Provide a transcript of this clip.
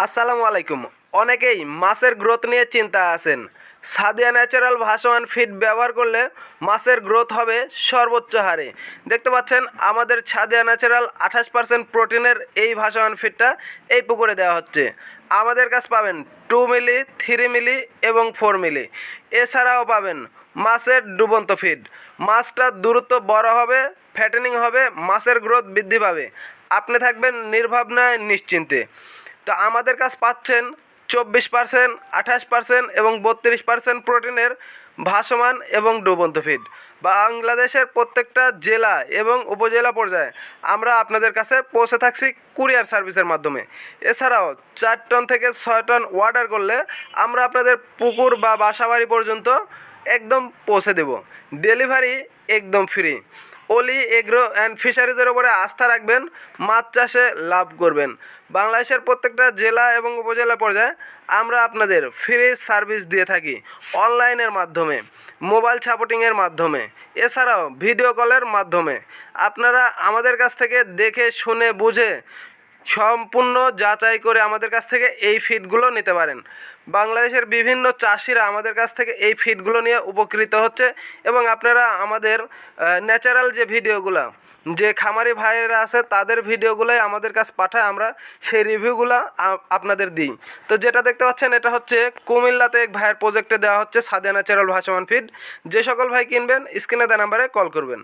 আসসালামু আলাইকুম। অনেকেই মাছের গ্রোথ নিয়ে চিন্তা আছেন। সাদিয়া ন্যাচারাল ভাসমান ফিড ব্যবহার করলে মাছের গ্রোথ হবে সর্বোচ্চ হারে। দেখতে পাচ্ছেন আমাদের সাদিয়া ন্যাচারাল 28% প্রোটিনের এই ভাসমান ফিডটা এই পুকুরে দেওয়া হচ্ছে। আমাদের কাছে পাবেন 2 মিলি, 3 মিলি এবং 4 মিলি। এছাড়াও পাবেন মাছের ডুবন্ত ফিড। মাছটা দ্রুত বড় হবে, ফ্যাটেনিং হবে, মাছের গ্রোথ বৃদ্ধি পাবে। আপনি থাকবেন নির্ভাবনায় নিশ্চিন্তে। তো আমাদের কাছে পাচ্ছেন 24%, 28% এবং 32% প্রোটিনের ভাসমান এবং ডুবন্ত ফিড। বাংলাদেশের প্রত্যেকটা জেলা এবং উপজেলা পর্যায়ে আমরা আপনাদের কাছে পৌঁছে থাকছি কুরিয়ার সার্ভিসের মাধ্যমে। এছাড়াও 4 টন থেকে 6 টন অর্ডার করলে আমরা আপনাদের পুকুর বা বাসাবাড়ি পর্যন্ত একদম পৌঁছে দেব। ডেলিভারি একদম ফ্রি। অলি এগ্রো অ্যান্ড ফিশারিজের ওপরে আস্থা রাখবেন, মাছ চাষে লাভ করবেন। বাংলাদেশের প্রত্যেকটা জেলা এবং উপজেলা পর্যায়ে আমরা আপনাদের ফ্রি সার্ভিস দিয়ে থাকি অনলাইনের মাধ্যমে, মোবাইল সাপোর্টিংয়ের মাধ্যমে, এছাড়াও ভিডিও কলের মাধ্যমে। আপনারা আমাদের কাছ থেকে দেখে শুনে বুঝে সম্পূর্ণ যাচাই করে আমাদের কাছ থেকে এই ফিডগুলো নিতে পারেন। বাংলাদেশের বিভিন্ন চাষিরা আমাদের কাছ থেকে এই ফিডগুলো নিয়ে উপকৃত হচ্ছে এবং আপনারা আমাদের ন্যাচারাল যে ভিডিওগুলো, যে খামারি ভাইয়েরা আছে তাদের ভিডিওগুলোই আমাদের কাছে পাঠায়, আমরা সেই রিভিউগুলো আপনাদের দিই। তো যেটা দেখতে পাচ্ছেন এটা হচ্ছে কুমিল্লাতে এক ভাইয়ের প্রজেক্টে দেওয়া হচ্ছে সাদিয়া ন্যাচারাল ভাসমান ফিড। যে সকল ভাই কিনবেন স্ক্রিনে দেওয়া নাম্বারে কল করবেন।